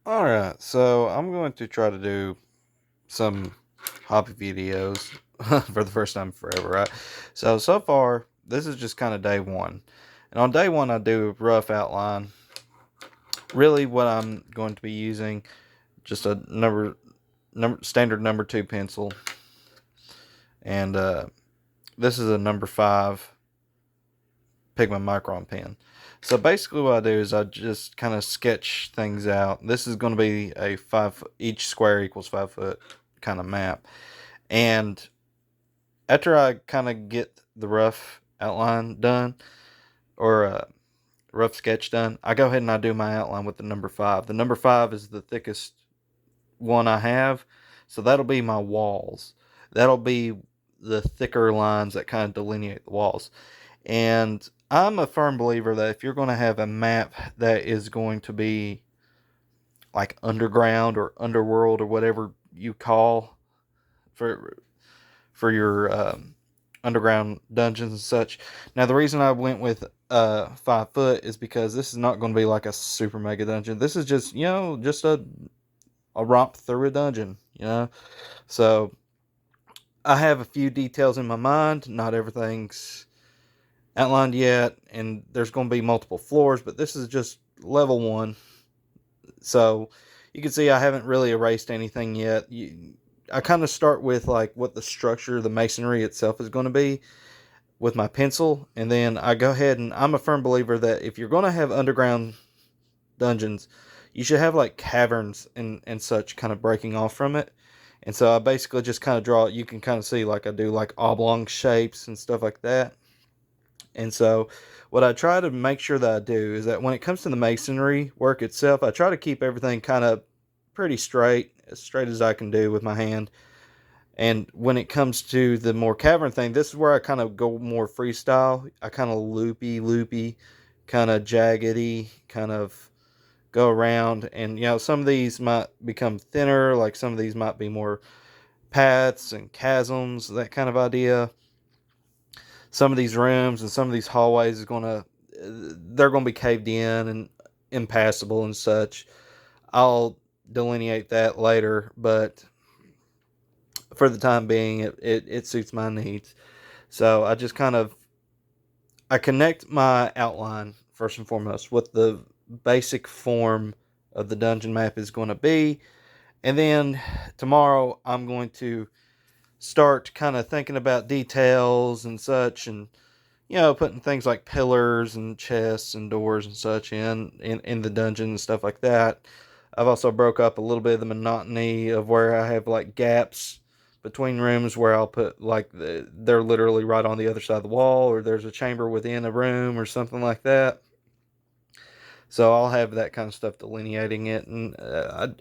Alright, so I'm going to try to do some hobby videos for the first time forever, right? So far, this is just kind of day one. And on day one, I do a rough outline. Really, what I'm going to be using, just a standard number two pencil. And this is a number five Pigma Micron pen. So basically, what I do is I just kind of sketch things out. This is going to be a each square equals 5 foot kind of map. And after I kind of get the rough outline done, or rough sketch done, I go ahead and I do my outline with the number five. The number five is the thickest one I have, so that'll be my walls. That'll be the thicker lines that kind of delineate the walls. And I'm a firm believer that if you're going to have a map that is going to be like underground or underworld or whatever you call for your underground dungeons and such. Now the reason I went with 5 foot is because this is not going to be like a super mega dungeon. This is just just a romp through a dungeon. So I have a few details in my mind. Not everything's outlined yet, and there's going to be multiple floors, but this is just level one. So you can see I haven't really erased anything yet. I kind of start with like what the structure, the masonry itself is going to be with my pencil, and then I go ahead and I'm a firm believer that if you're going to have underground dungeons, you should have like caverns and such kind of breaking off from it. And so I basically just kind of draw. You can kind of see like I do like oblong shapes and stuff like that. And so, what I try to make sure that I do is that when it comes to the masonry work itself, I try to keep everything kind of pretty straight, as straight as I can do with my hand. And when it comes to the more cavern thing, this is where I kind of go more freestyle. I kind of loopy, kind of jaggedy, kind of go around. And, some of these might become thinner, like some of these might be more paths and chasms, that kind of idea. Some of these rooms and some of these hallways is they're gonna be caved in and impassable and such. I'll delineate that later, but for the time being, it suits my needs. So I just kind of I connect my outline first and foremost what the basic form of the dungeon map is going to be, and then tomorrow I'm going to start kind of thinking about details and such, and putting things like pillars and chests and doors and such in the dungeon and stuff like that. I've also broke up a little bit of the monotony of where I have like gaps between rooms where I'll put like they're literally right on the other side of the wall, or there's a chamber within a room or something like that. So I'll have that kind of stuff delineating it, and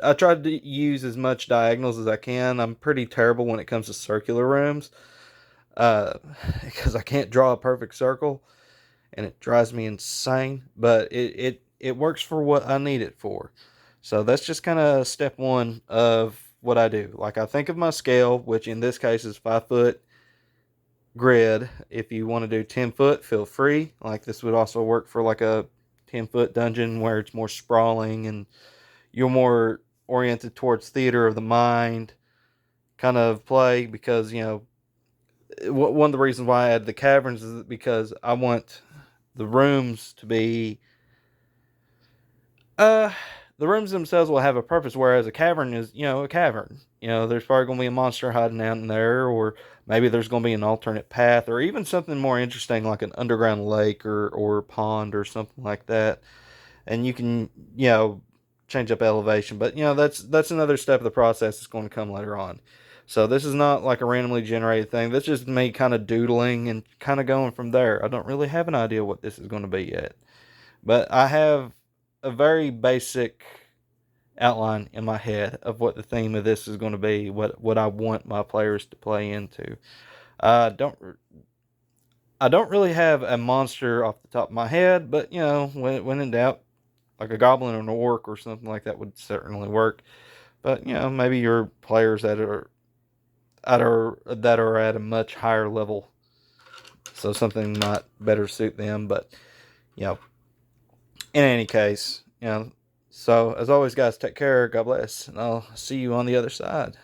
I try to use as much diagonals as I can. I'm pretty terrible when it comes to circular rooms, uh, because I can't draw a perfect circle, and it drives me insane. But it works for what I need it for. So that's just kind of step one of what I do. Like I think of my scale, which in this case is 5 foot grid. If you want to do 10 foot, feel free. Like this would also work for like a 10 foot dungeon where it's more sprawling and you're more oriented towards theater of the mind kind of play, because one of the reasons why I add the caverns is because I want the rooms to be uh the rooms themselves will have a purpose, whereas a cavern is a cavern. There's probably going to be a monster hiding out in there, or maybe there's going to be an alternate path, or even something more interesting like an underground lake or pond or something like that. And you can change up elevation, but that's another step of the process that's going to come later on. So this is not like a randomly generated thing. This is just me kind of doodling and kind of going from there. I don't really have an idea what this is going to be yet, but I have a very basic outline in my head of what the theme of this is going to be, what I want my players to play into. I don't really have a monster off the top of my head, but when in doubt, like a goblin or an orc or something like that would certainly work. But maybe your players that are at a much higher level, so something might better suit them. But you know, in any case, So, as always, guys, take care. God bless. And I'll see you on the other side.